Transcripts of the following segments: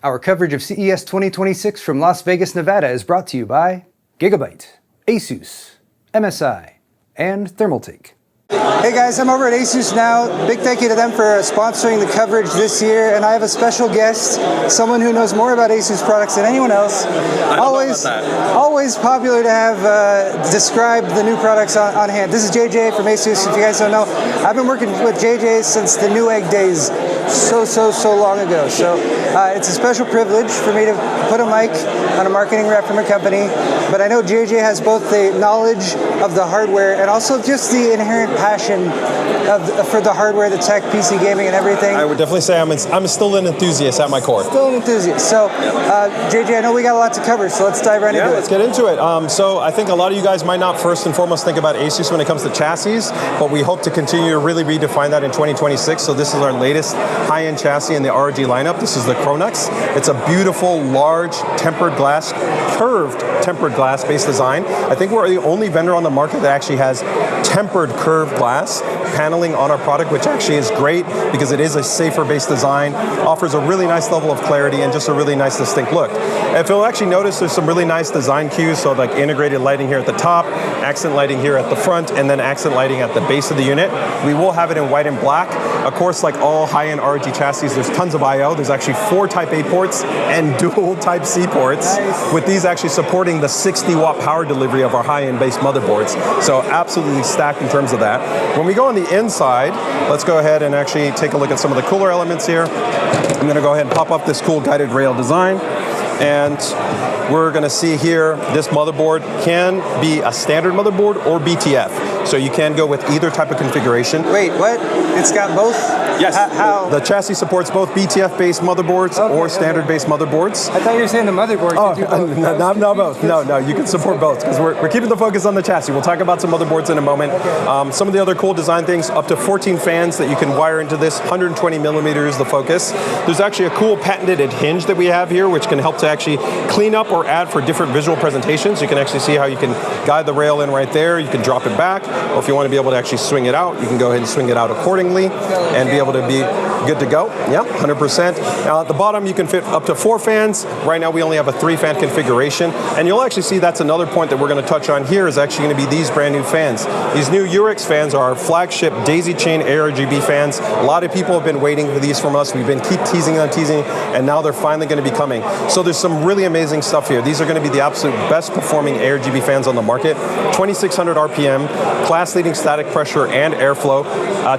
Our coverage of CES 2026 from Las Vegas, Nevada is brought to you by Gigabyte, ASUS, MSI, and Thermaltake. Hey guys, I'm over at ASUS now. Big thank you to them for sponsoring the coverage this year, and I have a special guest, someone who knows more about ASUS products than anyone else. Always popular to have described the new products on hand. This is JJ from ASUS. If you guys don't know, I've been working with JJ since the Newegg days, so long ago. So it's a special privilege for me to put a mic on a marketing rep from a company, but I know JJ has both the knowledge of the hardware and also just the inherent passion for the hardware, the tech, PC gaming, and everything. I would definitely say I'm still an enthusiast at my core. Still an enthusiast. So, JJ, I know we got a lot to cover, so let's dive right into it. Let's get into it. So I think a lot of you guys might not first and foremost think about ASUS when it comes to chassis, but we hope to continue to really redefine that in 2026. So this is our latest high-end chassis in the ARGB lineup. This is the Cronox. It's a beautiful, large, tempered glass, curved tempered glass-based design. I think we're the only vendor on the market that actually has tempered curved glass paneling on our product, which actually is great because it is a safer based design, offers a really nice level of clarity and just a really nice distinct look. If you'll actually notice, there's some really nice design cues, so like integrated lighting here at the top, accent lighting here at the front, and then accent lighting at the base of the unit. We will have it in white and black. Of course, like all high-end RG chassis, there's tons of I/O. There's actually 4 Type A ports and dual Type C ports, with these actually supporting the 60-watt power delivery of our high-end based motherboards. So absolutely stacked in terms of that. When we go on the inside, let's go ahead and actually take a look at some of the cooler elements here. I'm going to go ahead and pop up this cool guided rail design. And we're going to see here, this motherboard can be a standard motherboard or BTF. So you can go with either type of configuration. Wait, what? It's got both? Yes. How? The chassis supports both BTF-based motherboards or standard-based motherboards. I thought you were saying the motherboard could do both. No, both. No, you can support both because we're keeping the focus on the chassis. We'll talk about some motherboards in a moment. Okay. Some of the other cool design things, up to 14 fans that you can wire into this, 120 millimeters the focus. There's actually a cool patented hinge that we have here, which can help to actually clean up or add for different visual presentations. You can actually see how you can guide the rail in right there. You can drop it back, or if you want to be able to actually swing it out, you can go ahead and swing it out accordingly and be able to be good to go. Yep, 100%. Now at the bottom you can fit up to 4 fans. Right now we only have a 3-fan configuration, and you'll actually see that's another point that we're going to touch on here is actually going to be these brand new fans. These new Urix fans are our flagship daisy chain ARGB fans. A lot of people have been waiting for these from us. We've been keep teasing, and now they're finally going to be coming. So there's some really amazing stuff here. These are going to be the absolute best performing ARGB fans on the market. 2600 RPM, class leading static pressure and airflow.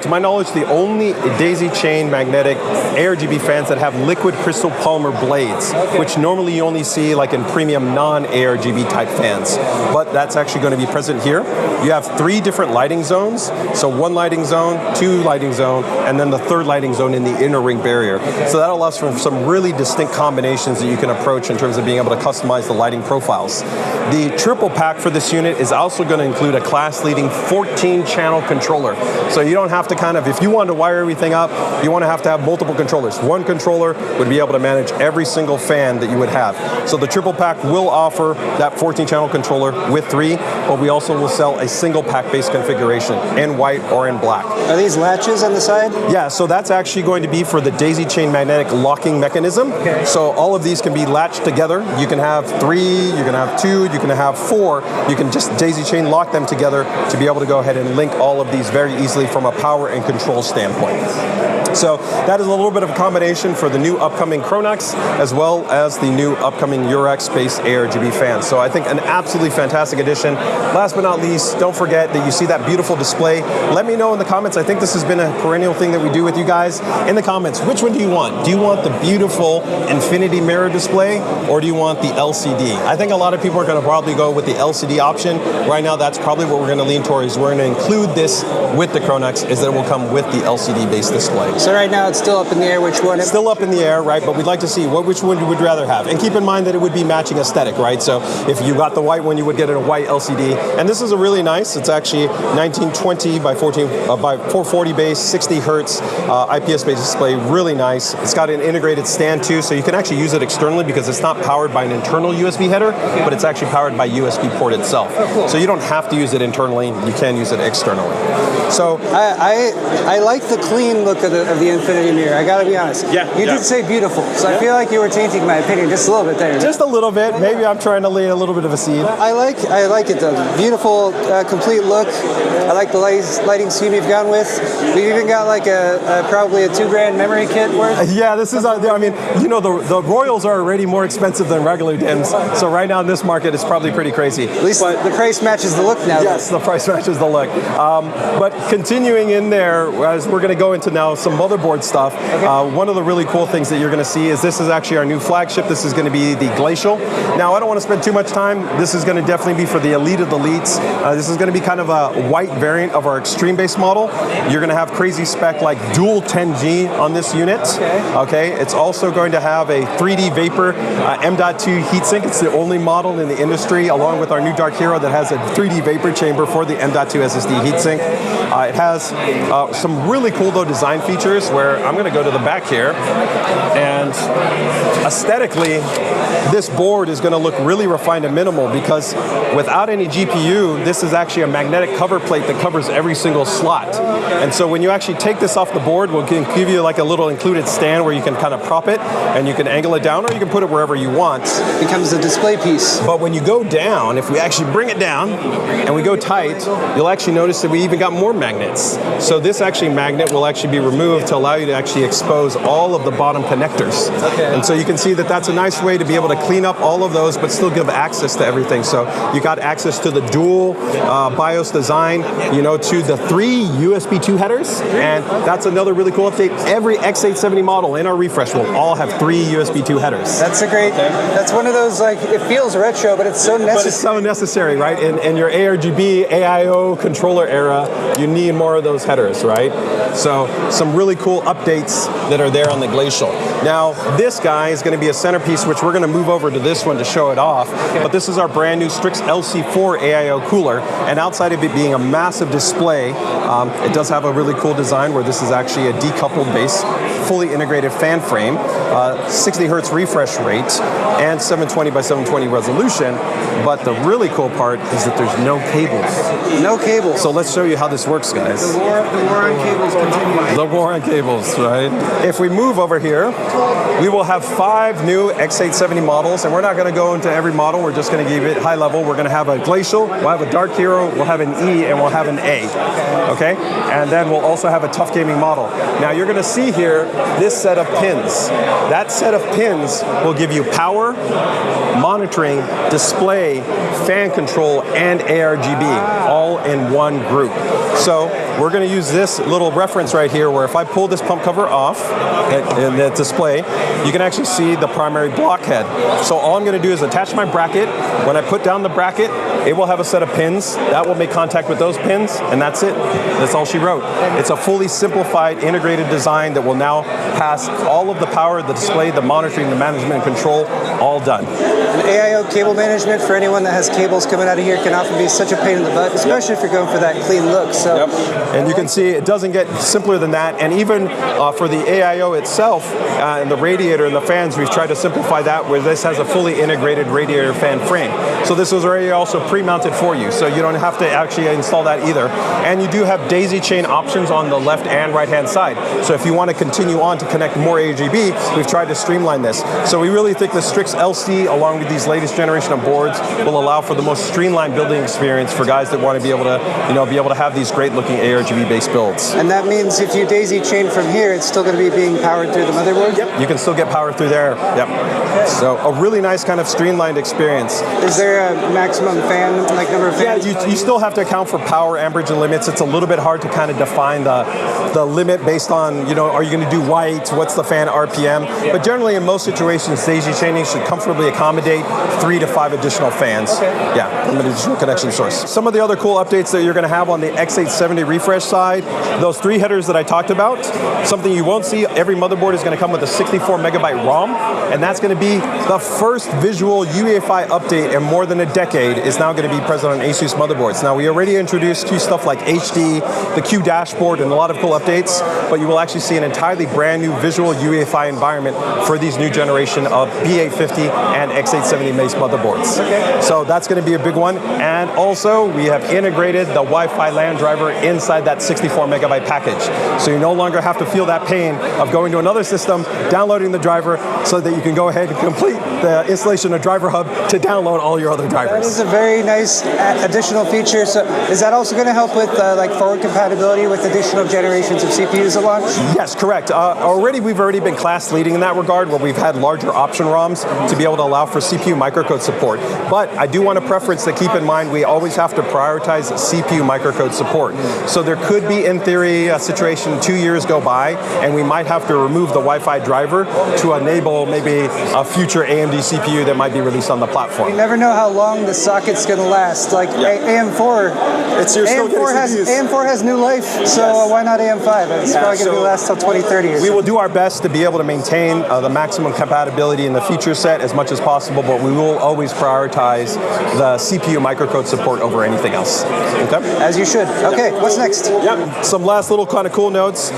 To my knowledge, the only daisy chain magnetic ARGB fans that have liquid crystal polymer blades, which normally you only see like in premium non-ARGB type fans. But that's actually going to be present here. You have 3 different lighting zones. So 1 lighting zone, 2 lighting zone, and then the 3rd lighting zone in the inner ring barrier. So that allows for some really distinct combinations that you can approach in terms of being able to customize the lighting profiles. The triple pack for this unit is also going to include a class leading 14-channel controller. So you don't have to if you want to wire everything up, you want to have multiple controllers. 1 controller would be able to manage every single fan that you would have. So the triple pack will offer that 14-channel controller with 3, but we also will sell a single pack-based configuration in white or in black. Are these latches on the side? Yeah, so that's actually going to be for the daisy chain magnetic locking mechanism. Okay. So all of these can be latched together. You can have 3, you can have 2, you can have 4. You can just daisy chain lock them together to be able to go ahead and link all of these very easily from a power and control standpoint. So that is a little bit of a combination for the new upcoming Cronox as well as the new upcoming Urix-based ARGB fans. So I think an absolutely fantastic addition. Last but not least, don't forget that you see that beautiful display. Let me know in the comments. I think this has been a perennial thing that we do with you guys. In the comments, which one do you want? Do you want the beautiful infinity mirror display, or do you want the LCD? I think a lot of people are going to probably go with the LCD option. Right now, that's probably what we're going to lean towards. We're going to include this with the Cronox, is that it will come with the LCD-based display. So right now it's still up in the air which one? Still up in the air, right? But we'd like to see which one you would rather have. And keep in mind that it would be matching aesthetic, right? So if you got the white one, you would get a white LCD. And this is a really nice, it's actually 1920 by 440 base, 60 hertz IPS-based display, really nice. It's got an integrated stand too, so you can actually use it externally because it's not powered by an internal USB header, but it's actually powered by USB port itself. Oh, cool. So you don't have to use it internally, you can use it externally. So I like the clean look of of the infinity mirror. I gotta be honest. You did say beautiful, so I feel like you were tainting my opinion just a little bit there. Just a little bit. Maybe I'm trying to lay a little bit of a seed. I like it though. Beautiful, complete look. I like the lighting scheme you've gone with. We've even got like probably a $2,000 memory kit worth. Yeah, this is. I mean, you know, the Royals are already more expensive than regular DIMMs. So right now in this market, it's probably pretty crazy. At least the price matches the look now. Yes, the price matches the look. But continuing in there, as we're going to go into now some motherboard stuff, one of the really cool things that you're going to see is this is actually our new flagship. This is going to be the Glacial. Now, I don't want to spend too much time. This is going to definitely be for the elite of the elites. This is going to be kind of a white variant of our extreme base model. You're going to have crazy spec like dual 10G on this unit. Okay, it's also going to have a 3D Vapor M.2 heatsink. It's the only model in the industry, along with our new Dark Hero, that has a 3D Vapor chamber for the M.2 SSD heatsink. It has some really cool though design features where I'm going to go to the back here, and aesthetically this board is going to look really refined and minimal because without any GPU, this is actually a magnetic cover plate that covers every single slot. And so when you actually take this off the board, we'll give you like a little included stand where you can kind of prop it and you can angle it down, or you can put it wherever you want. It becomes a display piece. But when you go down, if we actually bring it down and we go tight, you'll actually notice that we even got more magnets. So this actually magnet will actually be removed to allow you to actually expose all of the bottom connectors. And so you can see that that's a nice way to be able to clean up all of those but still give access to everything. So you got access to the dual BIOS design, you know, to the 3 USB 2 headers, and that's another really cool update. Every X870 model in our refresh will all have 3 USB 2 headers. That's that's one of those, like, it feels retro, but it's so necessary. But it's so necessary, right? In your ARGB, AIO controller era, you need more of those headers, right? So some really cool updates that are there on the Glacial. Now, this guy is going to be a centerpiece, which we're going to move over to this one to show it off. But this is our brand new Strix LC4 AIO cooler, and outside of it being a massive display, it does have a really cool design where this is actually a decoupled base, fully integrated fan frame, 60 hertz refresh rate, and 720 by 720 resolution. But the really cool part is that there's no cables. No cables. So let's show you how this works, guys. The war on cables continues. The war on cables, right? If we move over here, we will have 5 new X870 models, and we're not going to go into every model. We're just going to give it high level. We're going to have a Glacial, we'll have a Dark Hero, we'll have an E, and we'll have an A. Okay? And then we'll also have a Tough Gaming model. Now you're going to see here this set of pins. That set of pins will give you power, monitoring, display, fan control, and ARGB all in one group. So we're going to use this little reference right here where if I pull this pump cover off in the display, you can actually see the primary blockhead. So all I'm going to do is attach my bracket. When I put down the bracket, it will have a set of pins. That will make contact with those pins, and that's it. That's all she wrote. It's a fully simplified, integrated design that will now pass all of the power, the display, the monitoring, the management and control, all done. And AIO cable management for anyone that has cables coming out of here can often be such a pain in the butt, especially if you're going for that clean look. So. And you can see it doesn't get simpler than that. And even for the AIO itself, and the radiator and the fans, we've tried to simplify that where this has a fully integrated radiator fan frame. So this was already also pre-mounted for you, so you don't have to actually install that either. And you do have daisy chain options on the left and right hand side. So if you want to continue on to connect more ARGB, we've tried to streamline this. So we really think the Strix LC, along with these latest generation of boards, will allow for the most streamlined building experience for guys that want to be able to, have these great looking ARGB based builds. And that means if you daisy chain from here, it's still going to be being powered through the motherboard? Yep, you can still get power through there. Yep. Okay. So a really nice kind of streamlined experience. Is there a maximum fan, like number of fans? Yeah, you still have to account for power, amperage, and limits. It's a little bit hard to kind of define the limit based on, are you going to do white? What's the fan RPM? But generally, in most situations, daisy chaining should comfortably accommodate 3 to 5 additional fans. Okay. Yeah, an additional connection source. Some of the other cool updates that you're going to have on the X870 refresh side, those 3 headers that I talked about, something you won't see, every motherboard is going to come with a 64 megabyte ROM, and that's going to be the first visual UEFI update in more than a decade is now going to be present on ASUS motherboards. Now, we already introduced to stuff like HD, the Q dashboard, and a lot of cool updates, but you will actually see an entirely brand new visual UEFI environment for these new generation of B850 and X870 based motherboards. Okay. So that's going to be a big one. And also, we have integrated the Wi-Fi LAN driver inside inside that 64 megabyte package. So you no longer have to feel that pain of going to another system, downloading the driver, so that you can go ahead and complete the installation of Driver Hub to download all your other drivers. That is a very nice additional feature. So is that also going to help with like forward compatibility with additional generations of CPUs at launch? Yes, correct. We've already been class leading in that regard, where we've had larger option ROMs to be able to allow for CPU microcode support. But I do want a preference to keep in mind we always have to prioritize CPU microcode support. So there could be, in theory, a situation 2 years go by and we might have to remove the Wi-Fi driver to enable maybe a future AMD CPU that might be released on the platform. You never know how long the socket's going to last. Like AM4, AM4 has new life, so why not AM5? It's probably going to last till 2030. We will do our best to be able to maintain the maximum compatibility in the feature set as much as possible, but we will always prioritize the CPU microcode support over anything else. Okay? As you should. Okay, what's next? Yep. Some last little kind of cool notes.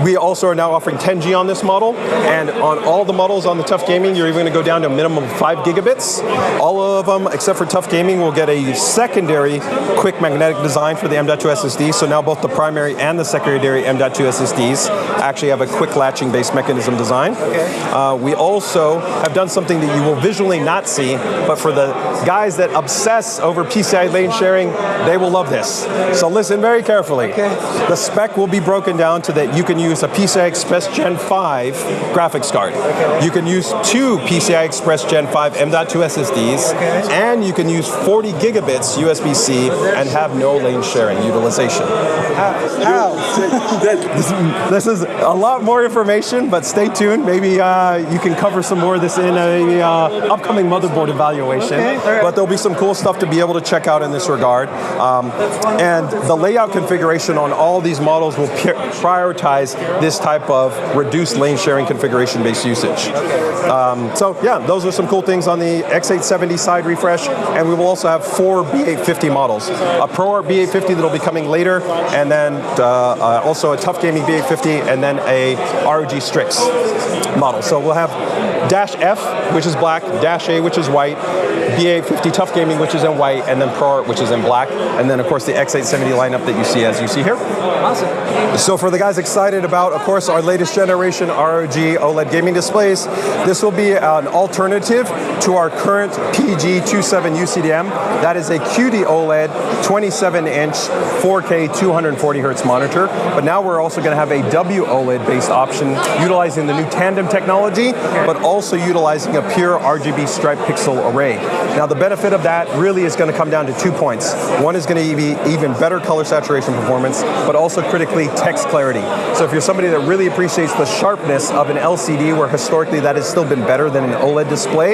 We also are now offering 10G on this model, and on all the models on the Tough Gaming, you're even going to go down to a minimum of 5 gigabits. All of them, except for Tough Gaming, will get a secondary quick magnetic design for the M.2 SSD. So now both the primary and the secondary M.2 SSDs actually have a quick latching based mechanism design. Okay. We also have done something that you will visually not see, but for the guys that obsess over PCI lane sharing, they will love this. So listen very carefully. Okay. The spec will be broken down to that you can use a PCI Express Gen 5 graphics card. Okay. You can use 2 PCI Express Gen 5 M.2 SSDs, and you can use 40 gigabits USB-C and have no lane sharing utilization. How? This is a lot more information, but stay tuned. Maybe you can cover some more of this in a upcoming motherboard evaluation. Okay. Right. But there'll be some cool stuff to be able to check out in this regard. And the layout configuration on all these models will prioritize this type of reduced lane sharing configuration-based usage. So yeah, those are some cool things on the X870 side refresh, and we will also have 4 B850 models. A ProArt B850 that'll be coming later, and then also a Tough Gaming B850, and then a ROG Strix model. So we'll have Dash F, which is black, Dash A, which is white, B850 Tough Gaming, which is in white, and then ProArt, which is in black, and then of course the X870 lineup that you see as you see here. Awesome. So for the guys excited about, of course, our latest generation ROG OLED gaming displays, this will be an alternative to our current PG27 UCDM. That is a QD OLED 27-inch 4K 240 hertz monitor, but now we're also going to have a WOLED based option utilizing the new tandem technology, but also utilizing a pure RGB striped pixel array. Now the benefit of that really is going to come down to 2 points. One is going to be even better color saturation performance, but also critically text clarity. So if you're somebody that really appreciates the sharpness of an LCD, where historically that has still been better than an OLED display,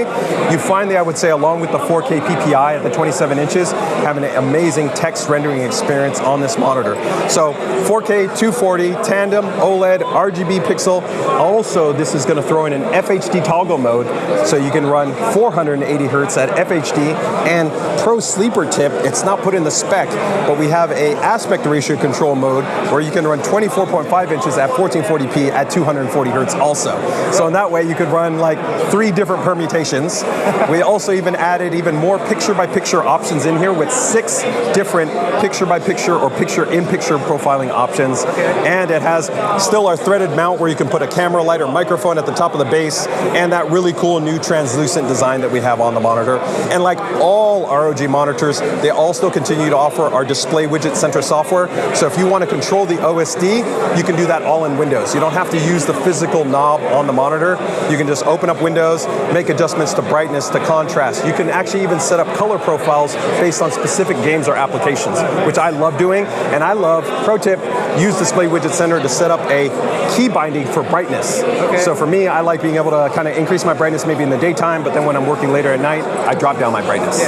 you finally, I would say, along with the 4K PPI at the 27 inches, have an amazing text rendering experience on this monitor. So 4K 240, tandem, OLED, RGB pixel. Also, this is going to throw in an FHD toggle mode, so you can run 480 hertz at FHD. And pro sleeper tip, it's not put in the spec, but we have a aspect ratio control mode where you can run 24.5 inches at 1440p at 240 hertz also. So in that way, you could run like 3 different permutations. We also even added even more picture-by-picture options in here with 6 different picture-by-picture or picture-in-picture profiling options. And it has still our threaded mount where you can put a camera light or microphone at the top of the base, and that really cool new translucent design that we have on the monitor. And like all ROG monitors, they all still continue to offer our display widget center software. So if you want to control the OSD, you can do that all in Windows. You don't have to use the physical knob on the monitor. You can just open up Windows, make adjustments to brightness, to contrast. You can actually even set up color profiles based on specific games or applications, which I love doing. And I love, pro tip, use Display Widget Center to set up a key binding for brightness. So for me, I like being able to kind of increase my brightness maybe in the daytime, but then when I'm working later at night, I drop down my brightness.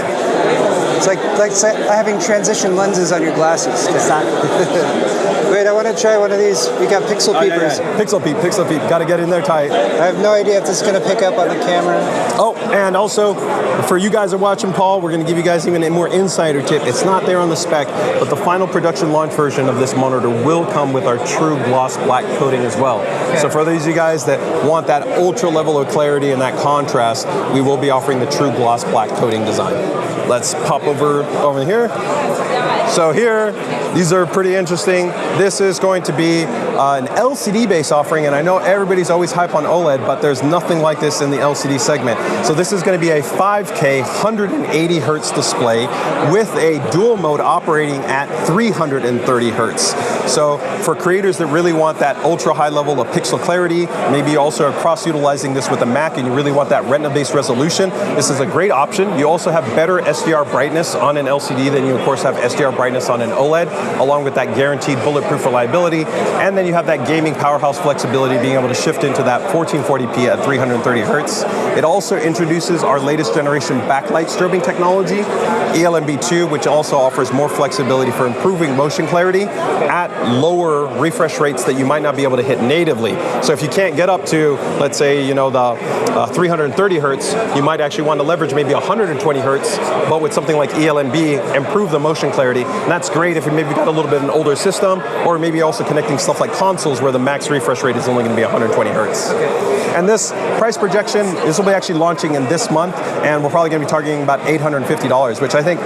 It's like having transition lenses on your glasses. Exactly. Wait, I want to try one of these. We got Pixel Peepers. Pixel Peep. Got to get in there tight. I have no idea if this is going to pick up on the camera. Oh, and also, for you guys that are watching, Paul, we're going to give you guys even a more insider tip. It's not there on the spec, but the final production launch version of this monitor will come with our true gloss black coating as well. So for those of you guys that want that ultra level of clarity and that contrast, we will be offering the true gloss black coating design. Let's pop over here. So here, these are pretty interesting. This is going to be an LCD-based offering, and I know everybody's always hype on OLED, but there's nothing like this in the LCD segment. So this is going to be a 5K 180 hertz display with a dual mode operating at 330 hertz. So for creators that really want that ultra high level of pixel clarity, maybe you also are cross-utilizing this with a Mac and you really want that retina-based resolution, this is a great option. You also have better SDR brightness on an LCD than you of course have SDR brightness on an OLED, along with that guaranteed bulletproof reliability. And then you have that gaming powerhouse flexibility, being able to shift into that 1440p at 330 hertz. It also introduces our latest generation backlight strobing technology, ELMB2, which also offers more flexibility for improving motion clarity at lower refresh rates that you might not be able to hit natively. So if you can't get up to, let's say, you know, the 330 hertz, you might actually want to leverage maybe 120 hertz, but with something like ELMB, improve the motion clarity. And that's great if you maybe got a little bit of an older system, or maybe also connecting stuff like consoles where the max refresh rate is only going to be 120 hertz. And this price projection, this will be actually launching in this month, and we're probably going to be targeting about $850, which I think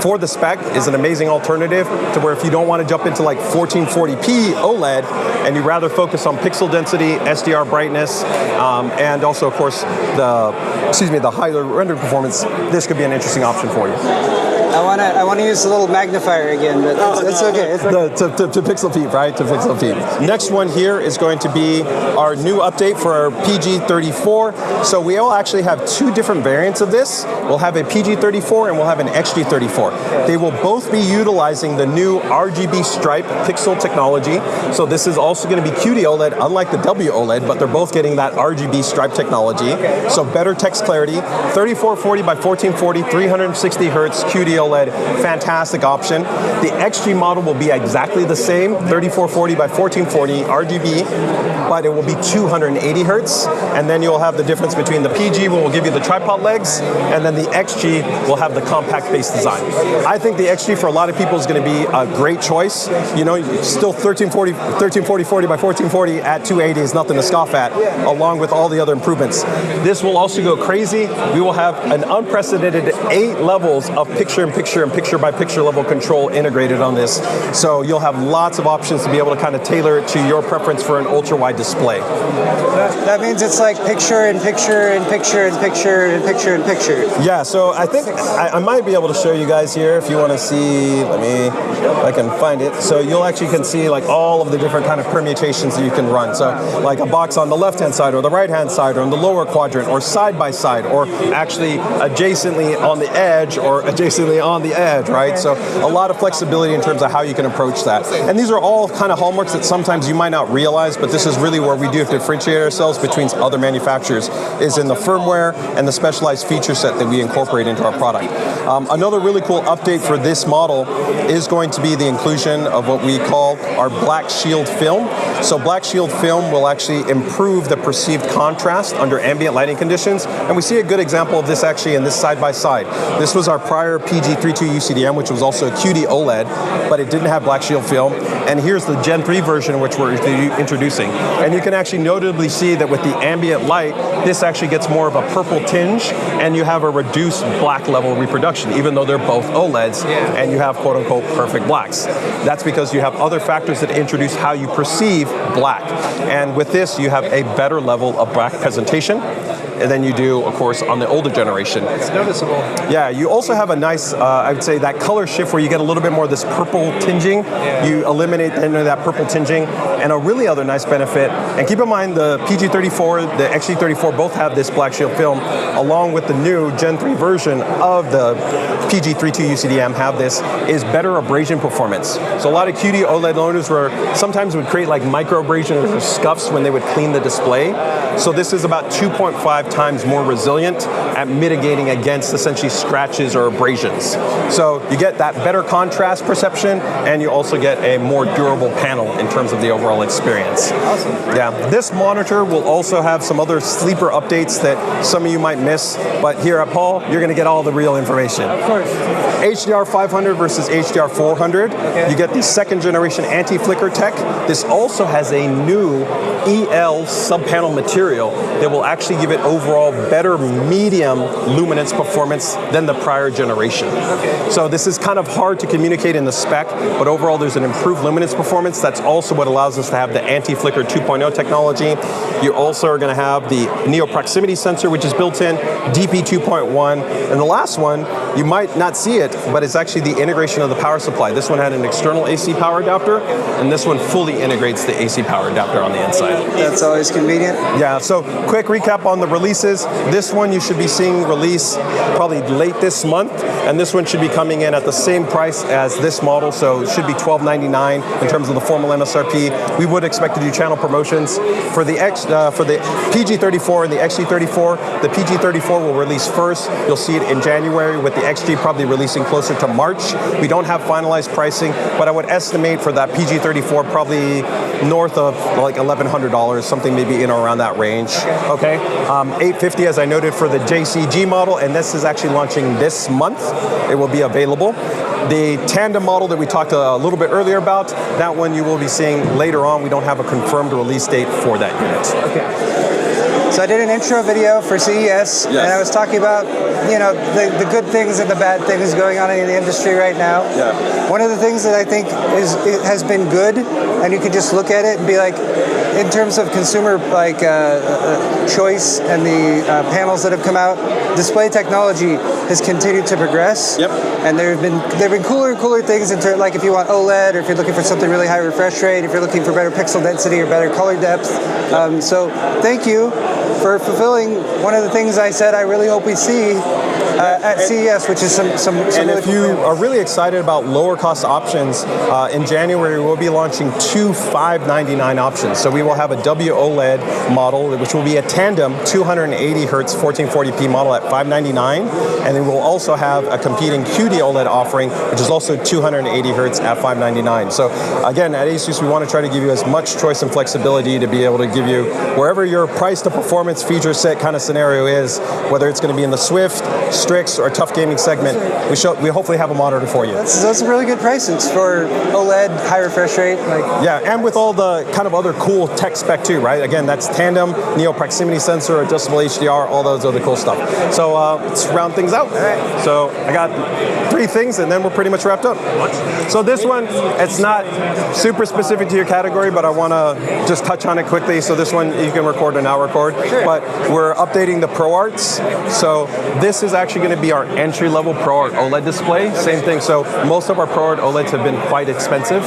for the spec is an amazing alternative to where if you don't want to jump into like 1440p OLED and you rather focus on pixel density, SDR brightness, and also of course the higher render performance, this could be an interesting option for you. I want to use the little magnifier again, but it's okay. To pixel peep, right? To pixel peep. Next one here is going to be our new update for our PG34. So we will actually have two different variants of this. We'll have a PG34 and we'll have an XG34. They will both be utilizing the new RGB stripe pixel technology. So this is also going to be QD OLED, unlike the WOLED, but they're both getting that RGB stripe technology. So better text clarity, 3440 by 1440, 360 hertz QD OLED, fantastic option. The XG model will be exactly the same, 3440 by 1440 RGB, but it will be 280 hertz. And then you'll have the difference between the PG, will give you the tripod legs, and then the XG will have the compact base design. I think the XG for a lot of people is going to be a great choice. You know, still 1340 by 1440 at 280 is nothing to scoff at, along with all the other improvements. This will also go crazy. We will have an unprecedented 8 levels of picture-in-picture and picture-by-picture level control integrated on this. So you'll have lots of options to be able to kind of tailor it to your preference for an ultra-wide display. That means it's like picture-in-picture and picture-in-picture and picture-in-picture. Yeah, so I think I might be able to show you guys here if you want to see. Let me, if I can find it. So you'll actually can see like all of the different kind of permutations that you can run. So like a box on the left-hand side or the right-hand side or in the lower quadrant or side-by-side or actually adjacently on the edge or adjacently on the edge, right? So a lot of flexibility in terms of how you can approach that. And these are all kind of hallmarks that sometimes you might not realize, but this is really where we do have to differentiate ourselves between other manufacturers, is in the firmware and the specialized feature set that we incorporate into our product. Another really cool update for this model is going to be the inclusion of what we call our Black Shield film. So Black Shield film will actually improve the perceived contrast under ambient lighting conditions, and we see a good example of this actually in this side-by-side. This was our prior PG32 UCDM, which was also a QD OLED, but it didn't have Black Shield film, and here's the Gen 3 version which we're introducing. And you can actually notably see that with the ambient light, this actually gets more of a purple tinge, and you have a reduced black level reproduction, even though they're both OLEDs, and you have quote-unquote perfect blacks. That's because you have other factors that introduce how you perceive black. And with this, you have a better level of black presentation than you do, of course, on the older generation. It's noticeable. Yeah, you also have a nice, I would say, that color shift where you get a little bit more of this purple tinging. Yeah. You eliminate that purple tinging, and a really other nice benefit. And keep in mind, the PG34, the XG34 both have this Black Shield film, along with the new Gen 3 version of the PG32 UCDM have this, is better abrasion performance. So a lot of QD OLED owners were sometimes would create like micro abrasions or scuffs when they would clean the display. So this is about 2.5 times more resilient at mitigating against essentially scratches or abrasions. So you get that better contrast perception, and you also get a more durable panel in terms of the overall experience. Awesome. Yeah. Yeah, this monitor will also have some other sleeper updates that some of you might miss, but here at Paul, you're going to get all the real information. Of course. HDR 500 versus HDR 400. Okay. You get the second generation anti-flicker tech. This also has a new EL sub-panel material that will actually give it overall better medium luminance performance than the prior generation. Okay. So this is kind of hard to communicate in the spec, but overall there's an improved luminance performance. That's also what allows us to have the anti-flicker 2.0 technology. You also are going to have the Neo proximity sensor, which is built in, DP 2.1, and the last one, you might not see it, but it's actually the integration of the power supply. This one had an external AC power adapter, and this one fully integrates the AC power adapter on the inside. That's always convenient. Yeah, so quick recap on the releases. This one you should be seeing release probably late this month, and this one should be coming in at the same price as this model, so it should be $12.99 in terms of the formal MSRP. We would expect to do channel promotions. For the PG34 and the XG34, the PG34 will release first. You'll see it in January, with the XG probably releasing closer to March. We don't have finalized pricing, but I would estimate for that PG34 probably north of like $1,100, something maybe in or around that range. Okay, $850 as I noted for the JCG model, and this is actually launching this month. It will be available. The tandem model that we talked a little bit earlier about, that one you will be seeing later on. We don't have a confirmed release date for that unit. Okay. So I did an intro video for CES, and I was talking about, you know, the good things and the bad things going on in the industry right now. Yeah. One of the things that I think has been good, and you can just look at it and be like, in terms of consumer choice and the panels that have come out, display technology has continued to progress. Yep. And there've been cooler and cooler things in terms, like if you want OLED, or if you're looking for something really high refresh rate, if you're looking for better pixel density or better color depth. So thank you for fulfilling one of the things I said I really hope we see at CES, which is some and if you are really excited about lower cost options, in January we'll be launching two $599 options. So we will have a WOLED model, which will be a tandem 280 Hertz 1440p model at $599, and then we'll also have a competing QD OLED offering, which is also 280 Hertz at $599. So again, at ASUS we want to try to give you as much choice and flexibility to be able to give you wherever your price to performance feature set kind of scenario is, whether it's going to be in the Swift, Strix, or tough gaming segment, we hopefully have a monitor for you. Those are really good prices for OLED, high refresh rate. Yeah, and with all the kind of other cool tech spec too, right? Again, that's tandem, Neo proximity sensor, adjustable HDR, all those other cool stuff. So let's round things out. All right. So I got 3 things, and then we're pretty much wrapped up. So this one, it's not super specific to your category, but I want to just touch on it quickly. So this one you can record and now record. Sure. But we're updating the ProArts. So this is actually going to be our entry-level ProArt OLED display. Same thing. So most of our ProArt OLEDs have been quite expensive,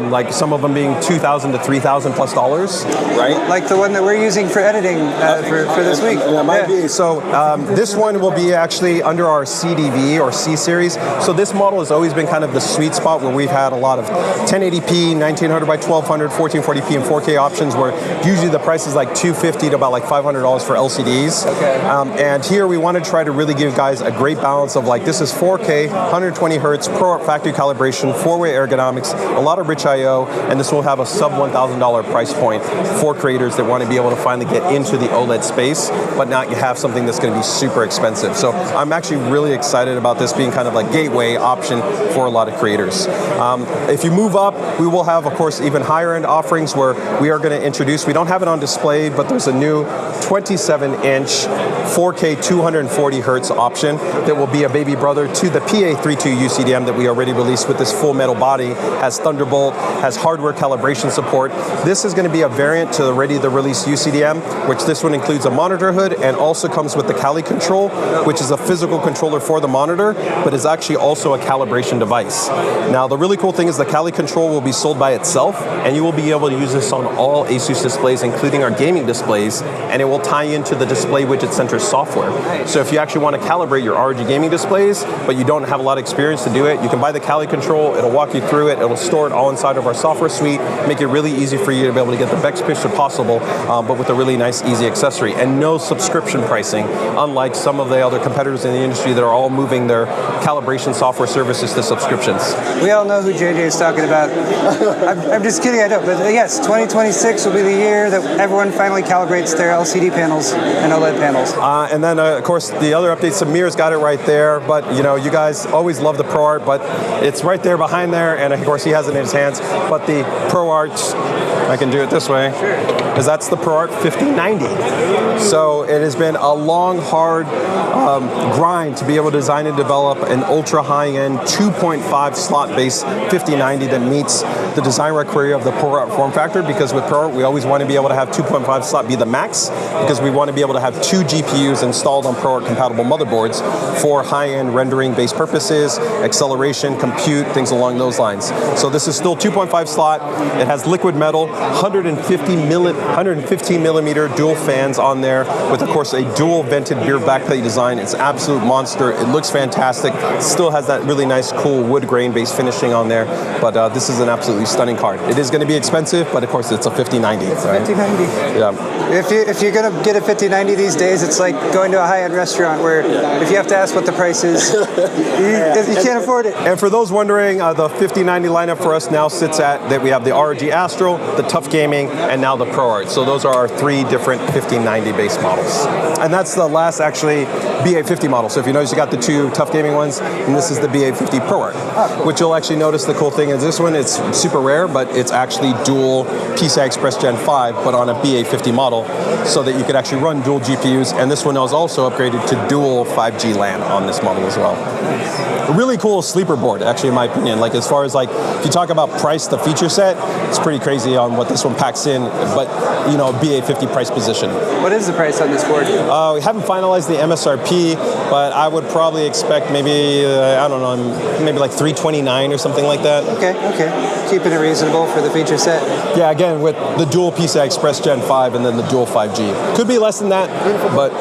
like some of them being $2,000 to $3,000+, right? Like the one that we're using for editing for this week. Yeah, might be. So this one will be actually under our CDV or C series. So this model has always been kind of the sweet spot where we've had a lot of 1080p, 1900 by 1200, 1440p, and 4K options, where usually the price is like $250 to about like $500 for LCDs. Okay. And here we want to try to really give guys a great balance of like, this is 4K, 120 Hertz, ProArt factory calibration, 4-way ergonomics, a lot of rich I/O, and this will have a sub $1,000 price point for creators that want to be able to finally get into the OLED space, but not have something that's going to be super expensive. So I'm actually really excited about this being kind of like gateway option for a lot of creators. If you move up, we will have, of course, even higher end offerings where we are going to introduce, we don't have it on display, but there's a new 27-inch 4K 240 Hertz option that will be a baby brother to the PA32 UCDM that we already released with this full metal body, has Thunderbolt, has hardware calibration support. This is going to be a variant to the ready-to-release UCDM, which this one includes a monitor hood and also comes with the Cali control, which is a physical controller for the monitor, but is actually also a calibration device. Now, the really cool thing is the Cali control will be sold by itself, and you will be able to use this on all ASUS displays, including our gaming displays, and it will tie into the Display Widget Center software. So if you actually want to calibrate your ROG gaming displays, but you don't have a lot of experience to do it, you can buy the Cali control, it'll walk you through it, it'll store it all inside of our software suite, make it really easy for you to be able to get the best picture possible, but with a really nice, easy accessory. And no subscription pricing, unlike some of the other competitors in the industry that are all moving their calibration software services to subscriptions. We all know who JJ is talking about. I'm just kidding, I don't. But yes, 2026 will be the year that everyone finally calibrates their LCD panels and OLED panels. And then, of course, the other updates, Samir's got it right there, but you know, you guys always love the ProArt, but it's right there behind there, and of course he has it in his hands, but the ProArt, I can do it this way, because that's the ProArt 5090. So it has been a long, hard grind to be able to design and develop an ultra high-end 2.5 slot-based 5090 that meets the design criteria of the ProArt form factor, because with ProArt we always want to be able to have 2.5 slot be the max, because we want to be able to have 2 GPUs installed on ProArt compatible motherboards for high-end rendering-based purposes, acceleration, compute, things along those lines. So this is still 2.5 slot. It has liquid metal, 115 millimeter dual fans on there, with of course a dual vented rear backplate design. It's an absolute monster. It looks fantastic. It still has that really nice, cool wood grain based finishing on there. But this is an absolutely stunning card. It is going to be expensive, but of course it's a 5090. It's a 5090. Yeah. If you're going to get a 5090 these days, it's like going to a high-end restaurant where if you have to ask what the price is, you can't afford it. And for those wondering, the 5090 lineup for us now sits at that we have the ROG Astro, the Tough Gaming, and now the ProArt. So those are our 3 different 5090 base models. And that's the last actually BA50 model. So if you notice, you got the 2 Tough Gaming ones, and this is the BA50 ProArt. Cool. Which you'll actually notice the cool thing is this one, it's super rare, but it's actually dual PCI Express Gen 5, but on a BA50 model, so that you could actually run dual GPUs. And this one was also upgraded to dual 5G LAN on this model as well. A really cool sleeper board, actually, in my opinion. Like, as far as like, if you talk about price to feature set, it's pretty crazy on what this one packs in, but you know, BA50 price position. What is the price on this board? We haven't finalized the MSRP, but I would probably expect maybe, I don't know, maybe like $329 or something like that. Okay. Keeping it reasonable for the feature set. Yeah, again, with the dual PCI Express Gen 5 and then the dual 5G. Could be less than that, but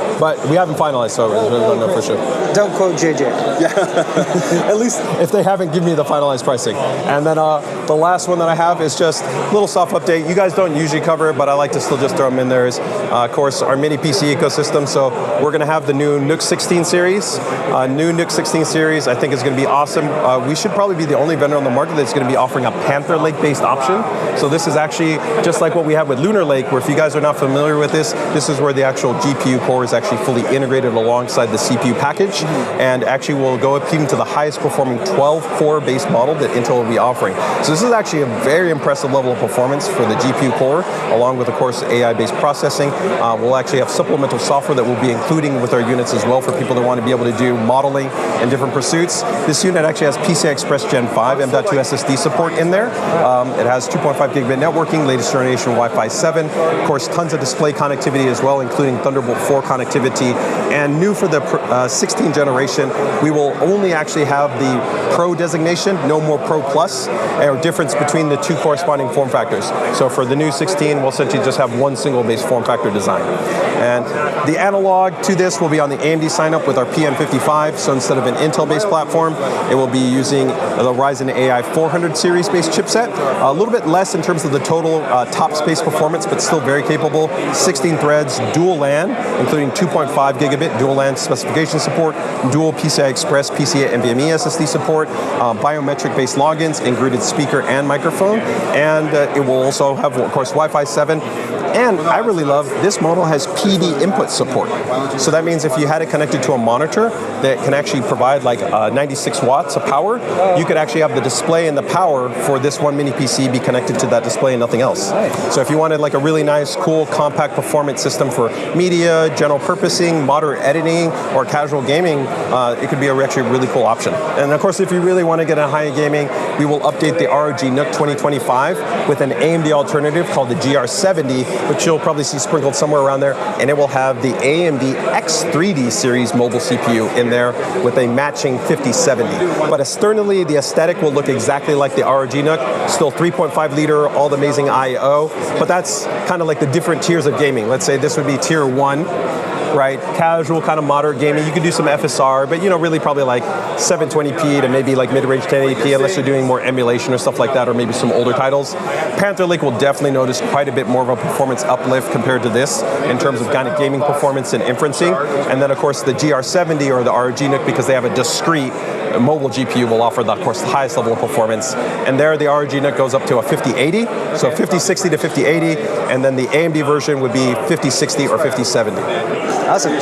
we haven't finalized, so we don't know for sure. Don't quote JJ. Yeah. At least if they haven't given me the finalized pricing. And then the last one that I have is just a little soft update. You guys don't usually cover it, but I like to still just throw them in there. Is, of course, our mini PC ecosystem. So we're going to have the new NUC 16 series. New NUC 16 series, I think, is going to be awesome. We should probably be the only vendor on the market that's going to be offering a Panther Lake-based option. So this is actually just like what we have with Lunar Lake, where if you guys are not familiar with this is where the actual GPU core is actually fully integrated alongside the CPU package, and actually will go up even to the highest performing 12-core based model that Intel will be offering. So this is actually a very impressive level of performance for the GPU core, along with, of course, AI-based processing. We'll actually have supplemental software that we'll be including with our units as well for people that want to be able to do modeling and different pursuits. This unit actually has PCI Express Gen 5 M.2 SSD support in there. It has 2.5 gigabit networking, latest generation Wi-Fi 7. Of course, tons of display connectivity as well, including Thunderbolt 4 connectivity. And new for the 16 generation, we will only actually have the Pro designation, no more Pro Plus, or difference between the 2 corresponding form factors. So for the new 16, we'll essentially just have one single base form factor design. And the analog to this will be on the AMD sign-up with our PN55. So instead of an Intel-based platform, it will be using the Ryzen AI 400 series-based chipset. A little bit less in terms of the total top space performance, but still very capable. 16 threads, dual LAN, including 2.5 gigabit dual LAN specification support, dual PCI Express, PCIe NVMe SSD support, biometric-based logins, included speaker and microphone, and it will also have, of course, Wi-Fi 7. And I really love, this model has PD input support. So that means if you had it connected to a monitor that can actually provide like 96 watts of power, you could actually have the display and the power for this one mini PC be connected to that display and nothing else. So if you wanted like a really nice, cool, compact performance system for media, general purposing, moderate editing, or casual gaming, it could be actually a really cool option. And of course, if you really want to get a high-end gaming, we will update the ROG NUC 2025 with an AMD alternative called the GR70 which you'll probably see sprinkled somewhere around there, and it will have the AMD X3D series mobile CPU in there with a matching 5070. But externally, the aesthetic will look exactly like the ARGB NUC, still 3.5 liter, all the amazing I/O, but that's kind of like the different tiers of gaming. Let's say this would be tier 1, right? Casual, kind of moderate gaming. You could do some FSR, but really probably like 720p to maybe like mid-range 1080p, unless you're doing more emulation or stuff like that, or maybe some older titles. Panther Lake will definitely notice quite a bit more of a performance uplift compared to this in terms of kind of gaming performance and inferencing. And then of course the GR70 or the ARGB NUC, because they have a discrete mobile GPU, will offer, of course, the highest level of performance. And there, the ARGB NUC goes up to a 5080, so 5060 to 5080, and then the AMD version would be 5060 or 5070. Awesome.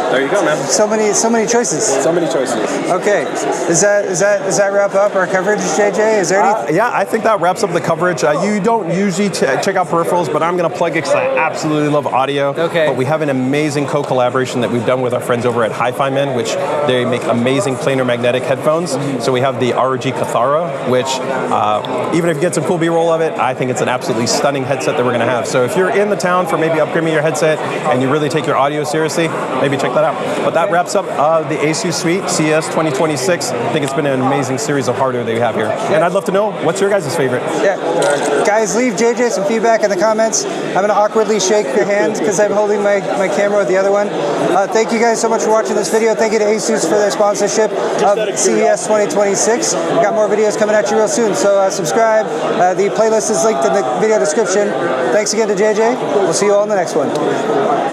There you go, man. So many choices. So many choices. Okay, does that wrap up our coverage, JJ? Is there any? Yeah, I think that wraps up the coverage. You don't usually check out peripherals, but I'm going to plug it because I absolutely love audio. Okay. But we have an amazing co-collaboration that we've done with our friends over at Hi-Fi Men, which they make amazing planar magnetic headphones. So we have the ROG Cathara, which even if you get some cool B-roll of it, I think it's an absolutely stunning headset that we're going to have. So if you're in the town for maybe upgrading your headset and you really take your audio seriously, maybe check that out. But that wraps up the ASUS Suite, CES 2026. I think it's been an amazing series of hardware that we have here. And I'd love to know, what's your guys' favorite? Yeah. Guys, leave JJ some feedback in the comments. I'm going to awkwardly shake your hand because I'm holding my camera with the other one. Thank you guys so much for watching this video. Thank you to ASUS for their sponsorship of CES 2026. We've got more videos coming at you real soon, so subscribe. The playlist is linked in the video description. Thanks again to JJ. We'll see you all in the next one.